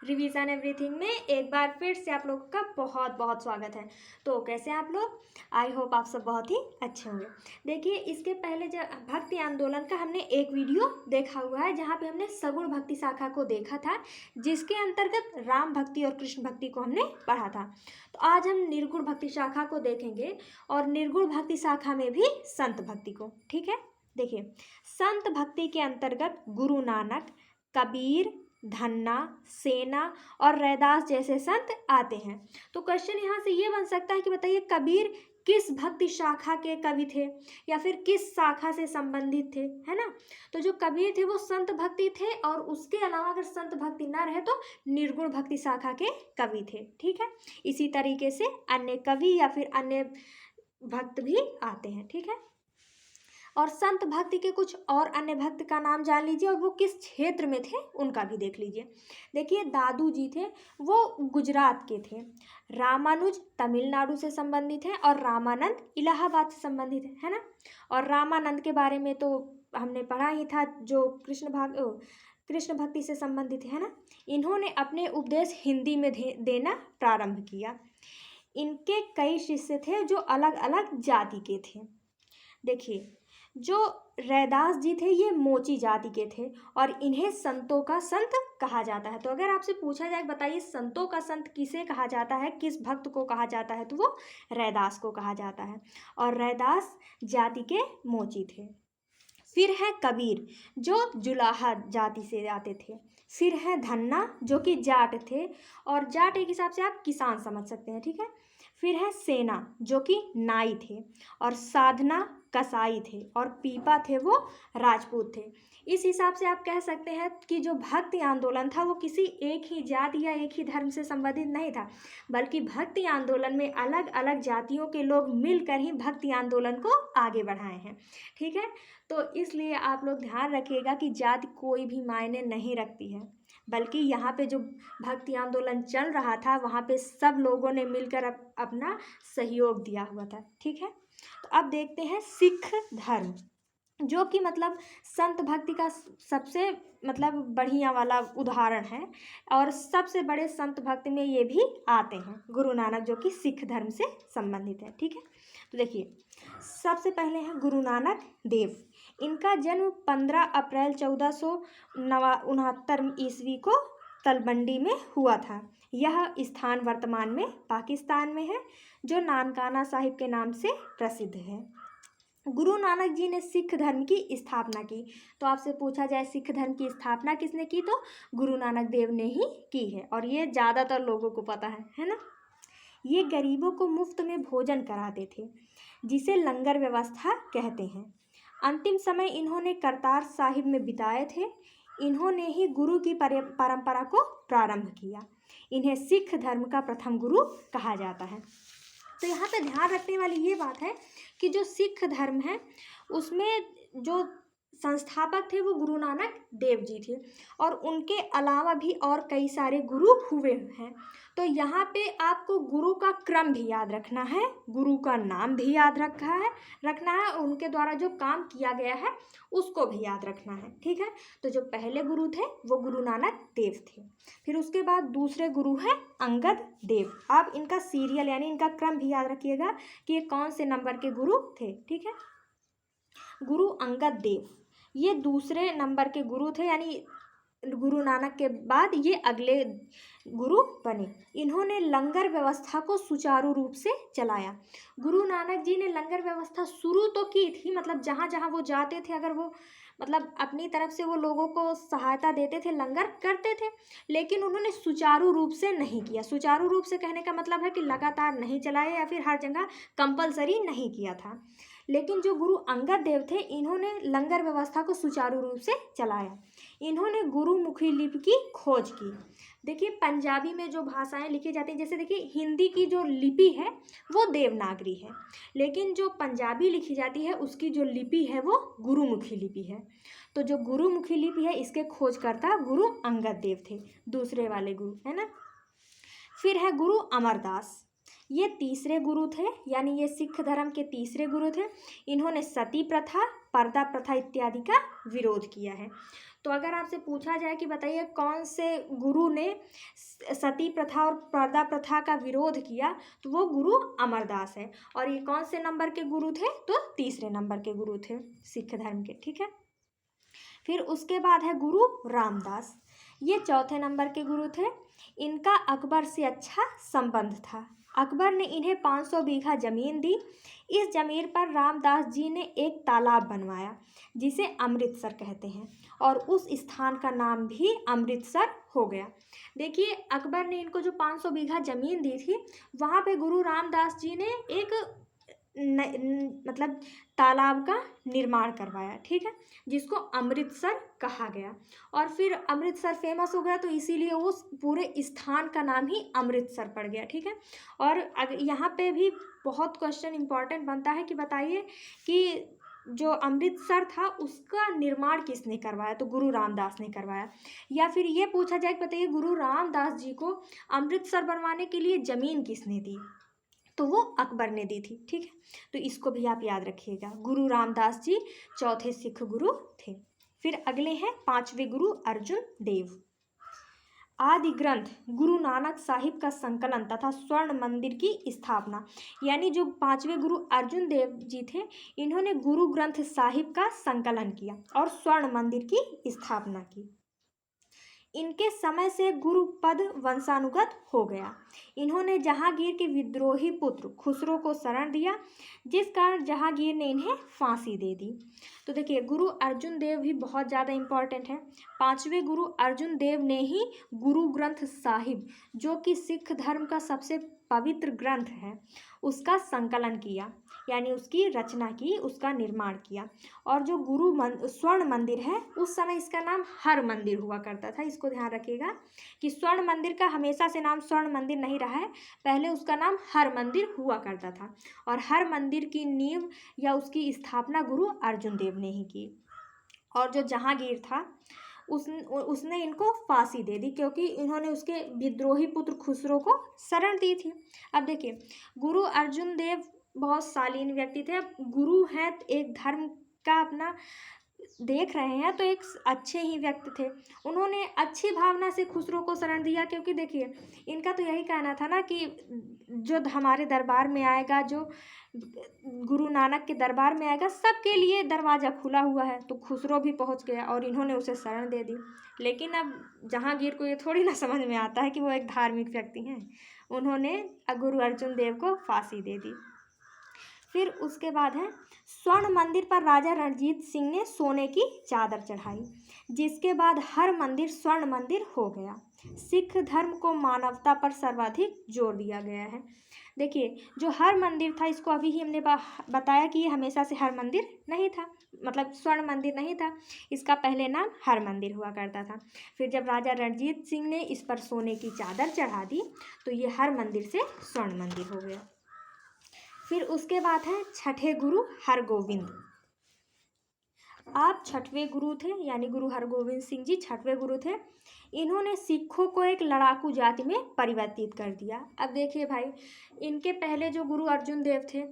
Revision everything में एक बार फिर से आप लोगों का बहुत बहुत स्वागत है। तो कैसे हैं आप लोग? आई होप आप सब बहुत ही अच्छे होंगे। देखिए, इसके पहले जब भक्ति आंदोलन का हमने एक वीडियो देखा हुआ है जहाँ पे हमने सगुण भक्ति शाखा को देखा था, जिसके अंतर्गत राम भक्ति और कृष्ण भक्ति को हमने पढ़ा था। तो आज हम निर्गुण भक्ति शाखा को देखेंगे और निर्गुण भक्ति शाखा में भी संत भक्ति को। ठीक है, देखिए, संत भक्ति के अंतर्गत गुरु नानक, कबीर, धन्ना, सेना और रैदास जैसे संत आते हैं। तो क्वेश्चन यहाँ से ये बन सकता है कि बताइए, कबीर किस भक्ति शाखा के कवि थे या फिर किस शाखा से संबंधित थे, है ना। तो जो कबीर थे वो संत भक्ति थे, और उसके अलावा अगर संत भक्ति ना रहे तो निर्गुण भक्ति शाखा के कवि थे। ठीक है, इसी तरीके से अन्य कवि या फिर अन्य भक्त भी आते हैं। ठीक है, और संत भक्ति के कुछ और अन्य भक्त का नाम जान लीजिए, और वो किस क्षेत्र में थे उनका भी देख लीजिए। देखिए, दादू जी थे वो गुजरात के थे, रामानुज तमिलनाडु से संबंधित हैं, और रामानंद इलाहाबाद से संबंधित है ना। और रामानंद के बारे में तो हमने पढ़ा ही था, जो कृष्ण भक्ति से संबंधित है ना। इन्होंने अपने उपदेश हिंदी में देना प्रारंभ किया। इनके कई शिष्य थे जो अलग अलग जाति के थे। देखिए, जो रैदास जी थे ये मोची जाति के थे, और इन्हें संतों का संत कहा जाता है। तो अगर आपसे पूछा जाए, बताइए संतों का संत किसे कहा जाता है, किस भक्त को कहा जाता है, तो वो रैदास को कहा जाता है, और रैदास जाति के मोची थे। फिर है कबीर जो जुलाहा जाति से आते थे। फिर है धन्ना जो कि जाट थे, और जाट एक हिसाब से आप किसान समझ सकते हैं। ठीक है, फिर है सेना जो कि नाई थे, और साधना कसाई थे, और पीपा थे वो राजपूत थे। इस हिसाब से आप कह सकते हैं कि जो भक्ति आंदोलन था वो किसी एक ही जाति या एक ही धर्म से संबंधित नहीं था, बल्कि भक्ति आंदोलन में अलग अलग जातियों के लोग मिलकर ही भक्ति आंदोलन को आगे बढ़ाए हैं। ठीक है, तो इसलिए आप लोग ध्यान रखिएगा कि जाति कोई भी मायने नहीं रखती है, बल्कि यहाँ पे जो भक्ति आंदोलन चल रहा था वहाँ पे सब लोगों ने मिलकर अपना सहयोग दिया हुआ था। ठीक है, तो अब देखते हैं सिख धर्म, जो कि मतलब संत भक्ति का सबसे मतलब बढ़िया वाला उदाहरण है, और सबसे बड़े संत भक्ति में ये भी आते हैं, गुरु नानक, जो कि सिख धर्म से संबंधित है। ठीक है, तो देखिए, सबसे पहले हैं गुरु नानक देव। इनका जन्म 15 अप्रैल 1469 ईस्वी को तलवंडी में हुआ था। यह स्थान वर्तमान में पाकिस्तान में है, जो नानकाना साहिब के नाम से प्रसिद्ध है। गुरु नानक जी ने सिख धर्म की स्थापना की। तो आपसे पूछा जाए सिख धर्म की स्थापना किसने की, तो गुरु नानक देव ने ही की है, और ये ज़्यादातर लोगों को पता है ना। ये गरीबों को मुफ्त में भोजन कराते थे, जिसे लंगर व्यवस्था कहते हैं। अंतिम समय इन्होंने करतार साहिब में बिताए थे। इन्होंने ही गुरु की परंपरा को प्रारंभ किया। इन्हें सिख धर्म का प्रथम गुरु कहा जाता है। तो यहाँ पे ध्यान रखने वाली ये बात है कि जो सिख धर्म है उसमें जो संस्थापक थे वो गुरु नानक देव जी थे, और उनके अलावा भी और कई सारे गुरु हुए हैं। तो यहाँ पे आपको गुरु का क्रम भी याद रखना है, गुरु का नाम भी याद रखना है, और उनके द्वारा जो काम किया गया है उसको भी याद रखना है। ठीक है, तो जो पहले गुरु थे वो गुरु नानक देव थे। फिर उसके बाद दूसरे गुरु हैं अंगद देव। आप इनका सीरियल यानी इनका क्रम भी याद रखिएगा कि ये कौन से नंबर के गुरु थे। ठीक है, गुरु अंगद देव ये दूसरे नंबर के गुरु थे, यानी गुरु नानक के बाद ये अगले गुरु बने। इन्होंने लंगर व्यवस्था को सुचारू रूप से चलाया। गुरु नानक जी ने लंगर व्यवस्था शुरू तो की थी, मतलब जहाँ जहाँ वो जाते थे, अगर वो मतलब अपनी तरफ से वो लोगों को सहायता देते थे, लंगर करते थे, लेकिन उन्होंने सुचारू रूप से नहीं किया। सुचारू रूप से कहने का मतलब है कि लगातार नहीं चलाया या फिर हर जगह कंपलसरी नहीं किया था। लेकिन जो गुरु अंगद देव थे इन्होंने लंगर व्यवस्था को सुचारू रूप से चलाया। इन्होंने गुरुमुखी लिपि की खोज की। देखिए, पंजाबी में जो भाषाएं लिखी जाती हैं, जैसे देखिए हिंदी की जो लिपि है वो देवनागरी है, लेकिन जो पंजाबी लिखी जाती है उसकी जो लिपि है वो गुरुमुखी लिपि है। तो जो गुरुमुखी लिपि है इसके खोजकर्ता गुरु अंगद देव थे, दूसरे वाले गुरु, है ना। फिर है गुरु अमरदास। ये तीसरे गुरु थे, यानी ये सिख धर्म के तीसरे गुरु थे। इन्होंने सती प्रथा, पर्दा प्रथा इत्यादि का विरोध किया है। तो अगर आपसे पूछा जाए कि बताइए कौन से गुरु ने सती प्रथा और पर्दा प्रथा का विरोध किया, तो वो गुरु अमरदास है। और ये कौन से नंबर के गुरु थे, तो तीसरे नंबर के गुरु थे सिख धर्म के, ठीक है। फिर उसके बाद है गुरु रामदास, ये चौथे नंबर के गुरु थे। इनका अकबर से अच्छा संबंध था। अकबर ने इन्हें 500 बीघा जमीन दी। इस जमीन पर रामदास जी ने एक तालाब बनवाया जिसे अमृतसर कहते हैं, और उस स्थान का नाम भी अमृतसर हो गया। देखिए, अकबर ने इनको जो 500 बीघा जमीन दी थी, वहाँ पे गुरु रामदास जी ने एक मतलब तालाब का निर्माण करवाया, ठीक है, जिसको अमृतसर कहा गया। और फिर अमृतसर फेमस हो गया, तो इसीलिए उस पूरे स्थान का नाम ही अमृतसर पड़ गया, ठीक है। और यहाँ पे भी बहुत क्वेश्चन इंपॉर्टेंट बनता है कि बताइए कि जो अमृतसर था उसका निर्माण किसने करवाया, तो गुरु रामदास ने करवाया। या फिर ये पूछा जाए कि बताइए गुरु रामदास जी को अमृतसर बनवाने के लिए ज़मीन किसने दी, तो वो अकबर ने दी थी, ठीक है। तो इसको भी आप याद रखिएगा। गुरु रामदास जी चौथे सिख गुरु थे। फिर अगले हैं पांचवे गुरु अर्जुन देव। आदि ग्रंथ गुरु नानक साहिब का संकलन तथा स्वर्ण मंदिर की स्थापना, यानी जो पांचवे गुरु अर्जुन देव जी थे, इन्होंने गुरु ग्रंथ साहिब का संकलन किया और स्वर्ण मंदिर की स्थापना की। इनके समय से गुरु पद वंशानुगत हो गया। इन्होंने जहांगीर के विद्रोही पुत्र खुसरो को शरण दिया, जिस कारण जहांगीर ने इन्हें फांसी दे दी। तो देखिए, गुरु अर्जुन देव भी बहुत ज़्यादा इम्पॉर्टेंट है। पांचवें गुरु अर्जुन देव ने ही गुरु ग्रंथ साहिब, जो कि सिख धर्म का सबसे पवित्र ग्रंथ है, उसका संकलन किया, यानी उसकी रचना की, उसका निर्माण किया। और जो स्वर्ण मंदिर है, उस समय इसका नाम हर मंदिर हुआ करता था। इसको ध्यान रखिएगा कि स्वर्ण मंदिर का हमेशा से नाम स्वर्ण मंदिर नहीं रहा है, पहले उसका नाम हर मंदिर हुआ करता था। और हर मंदिर की नींव या उसकी स्थापना गुरु अर्जुन देव ने ही की। और जो जहांगीर था उसने इनको फांसी दे दी, क्योंकि इन्होंने उसके विद्रोही पुत्र खुसरो को शरण दी थी। अब देखिए, गुरु अर्जुन देव बहुत शालीन व्यक्ति थे। अब गुरु हैं, एक धर्म का अपना देख रहे हैं, तो एक अच्छे ही व्यक्ति थे। उन्होंने अच्छी भावना से खुसरो को शरण दिया, क्योंकि देखिए, इनका तो यही कहना था ना कि जो हमारे दरबार में आएगा, जो गुरु नानक के दरबार में आएगा, सबके लिए दरवाज़ा खुला हुआ है। तो खुसरो भी पहुंच गया और इन्होंने उसे शरण दे दी। लेकिन अब जहांगीर को ये थोड़ी ना समझ में आता है कि वो एक धार्मिक व्यक्ति हैं। उन्होंने गुरु अर्जुन देव को फांसी दे दी। फिर उसके बाद है स्वर्ण मंदिर पर राजा रणजीत सिंह ने सोने की चादर चढ़ाई, जिसके बाद हर मंदिर स्वर्ण मंदिर हो गया। सिख धर्म को मानवता पर सर्वाधिक जोर दिया गया है। देखिए, जो हर मंदिर था, इसको अभी ही हमने बताया कि ये हमेशा से हर मंदिर नहीं था, मतलब स्वर्ण मंदिर नहीं था। इसका पहले नाम हर मंदिर हुआ करता था। फिर जब राजा रणजीत सिंह ने इस पर सोने की चादर चढ़ा दी, तो ये हर मंदिर से स्वर्ण मंदिर हो गया। फिर उसके बाद है छठे गुरु हरगोविंद। आप छठवें गुरु थे, यानी गुरु हरगोविंद सिंह जी छठवें गुरु थे। इन्होंने सिखों को एक लड़ाकू जाति में परिवर्तित कर दिया। अब देखिए भाई, इनके पहले जो गुरु अर्जुन देव थे,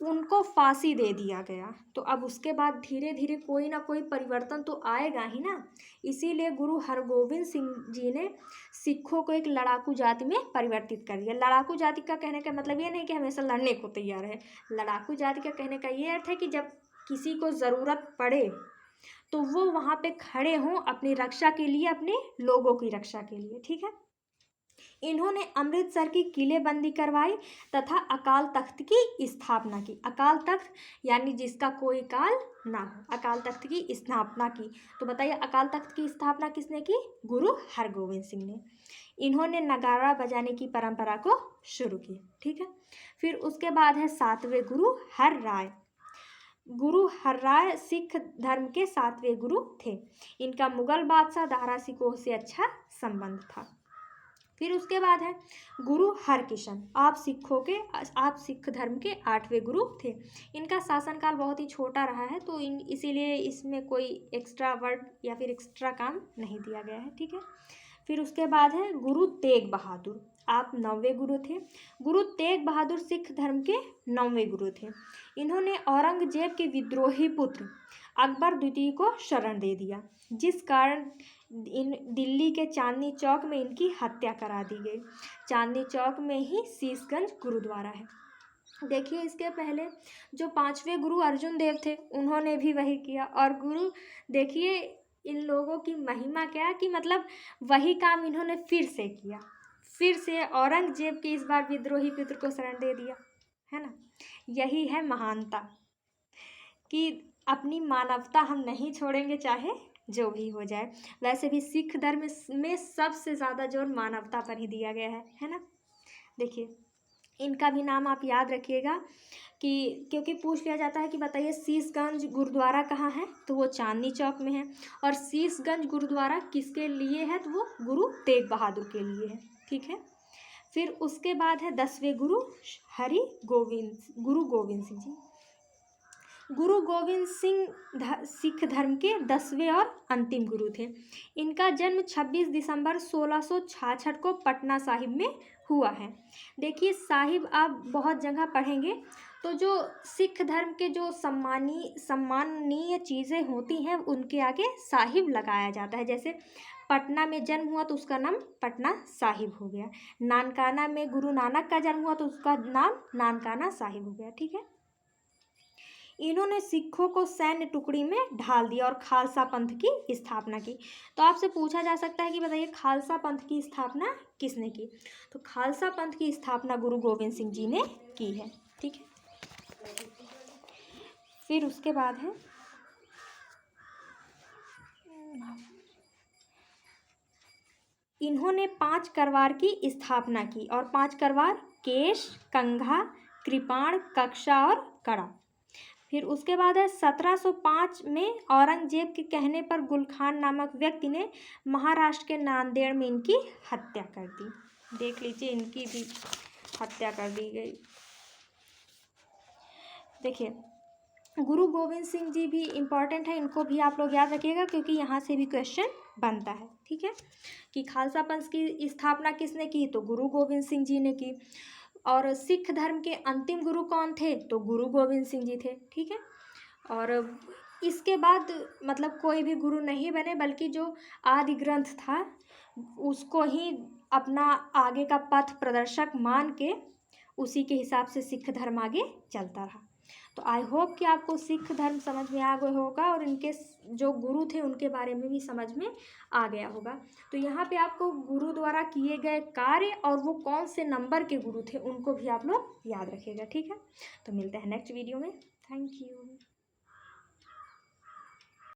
उनको फांसी दे दिया गया, तो अब उसके बाद धीरे धीरे कोई ना कोई परिवर्तन तो आएगा ही ना। इसीलिए गुरु हरगोविंद सिंह जी ने सिखों को एक लड़ाकू जाति में परिवर्तित कर दिया। लड़ाकू जाति का कहने का मतलब ये नहीं कि हमेशा लड़ने को तैयार है। लड़ाकू जाति का कहने का ये अर्थ है कि जब किसी को ज़रूरत पड़े तो वो वहाँ पे खड़े हों अपनी रक्षा के लिए, अपने लोगों की रक्षा के लिए, ठीक है। इन्होंने अमृतसर की किलेबंदी करवाई तथा अकाल तख्त की स्थापना की। अकाल तख्त यानी जिसका कोई काल ना हो, अकाल तख्त की स्थापना की। तो बताइए, अकाल तख्त की स्थापना किसने की? गुरु हरगोविंद सिंह ने। इन्होंने नगाड़ा बजाने की परंपरा को शुरू की, ठीक है। फिर उसके बाद है सातवें गुरु हर राय। गुरु हर राय सिख धर्म के सातवें गुरु थे। इनका मुगल बादशाह दारा सिकोह से अच्छा संबंध था। फिर उसके बाद है गुरु हरकिशन। आप सिख धर्म के आठवें गुरु थे। इनका शासनकाल बहुत ही छोटा रहा है, तो इसीलिए इसमें कोई एक्स्ट्रा वर्ड या फिर एक्स्ट्रा काम नहीं दिया गया है, ठीक है। फिर उसके बाद है गुरु तेग बहादुर। आप 9वें गुरु थे। गुरु तेग बहादुर सिख धर्म के 9वें गुरु थे। इन्होंने औरंगजेब के विद्रोही पुत्र अकबर द्वितीय को शरण दे दिया, जिस कारण इन दिल्ली के चांदनी चौक में इनकी हत्या करा दी गई। चांदनी चौक में ही शीशगंज गुरुद्वारा है। देखिए इसके पहले जो 5वें गुरु अर्जुन देव थे उन्होंने भी वही किया। और गुरु देखिए इन लोगों की महिमा क्या है कि मतलब वही काम इन्होंने फिर से किया, फिर से औरंगजेब के इस बार विद्रोही पुत्र को शरण दे दिया, है ना। यही है महानता कि अपनी मानवता हम नहीं छोड़ेंगे चाहे जो भी हो जाए। वैसे भी सिख धर्म में सबसे ज़्यादा जोर मानवता पर ही दिया गया है ना। देखिए इनका भी नाम आप याद रखिएगा कि क्योंकि पूछ लिया जाता है कि बताइए शीशगंज गुरुद्वारा कहाँ है, तो वो चांदनी चौक में है। और शीशगंज गुरुद्वारा किसके लिए है, तो वो गुरु तेग बहादुर के लिए है, ठीक है। फिर उसके बाद है 10वें गुरु गुरु गोविंद सिंह जी। गुरु गोविंद सिंह सिख धर्म के 10वें और अंतिम गुरु थे। इनका जन्म 26 दिसंबर 1666 को पटना साहिब में हुआ है। देखिए साहिब आप बहुत जगह पढ़ेंगे तो जो सिख धर्म के जो सम्माननीय चीज़ें होती हैं उनके आगे साहिब लगाया जाता है। जैसे पटना में जन्म हुआ तो उसका नाम पटना साहिब हो गया। नानकाना में गुरु नानक का जन्म हुआ तो उसका नाम नानकाना साहिब हो गया, ठीक है। इन्होंने सिखों को सैन्य टुकड़ी में ढाल दिया और खालसा पंथ की स्थापना की। तो आपसे पूछा जा सकता है कि बताइए खालसा पंथ की स्थापना किसने की, तो खालसा पंथ की स्थापना गुरु गोविंद सिंह जी ने की है, ठीक है। फिर उसके बाद है इन्होंने 5 करवार की स्थापना की। और 5 करवार केश, कंघा, कृपाण, कक्षा और कड़ा। फिर उसके बाद है 1705 में औरंगजेब के कहने पर गुल खान नामक व्यक्ति ने महाराष्ट्र के नांदेड़ में इनकी हत्या कर दी। देख लीजिए इनकी भी हत्या कर दी गई। देखिए गुरु गोविंद सिंह जी भी इम्पॉर्टेंट है, इनको भी आप लोग याद रखिएगा क्योंकि यहाँ से भी क्वेश्चन बनता है, ठीक है। कि खालसा पंथ की स्थापना किसने की, तो गुरु गोविंद सिंह जी ने की। और सिख धर्म के अंतिम गुरु कौन थे, तो गुरु गोविंद सिंह जी थे, ठीक है। और इसके बाद मतलब कोई भी गुरु नहीं बने, बल्कि जो आदि ग्रंथ था उसको ही अपना आगे का पथ प्रदर्शक मान के उसी के हिसाब से सिख धर्म आगे चलता रहा। तो आई होप कि आपको सिख धर्म समझ में आ गया होगा और इनके जो गुरु थे उनके बारे में भी समझ में आ गया होगा। तो यहाँ पे आपको गुरु द्वारा किए गए कार्य और वो कौन से नंबर के गुरु थे उनको भी आप लोग याद रखिएगा, ठीक है। तो मिलते हैं नेक्स्ट वीडियो में। Thank you.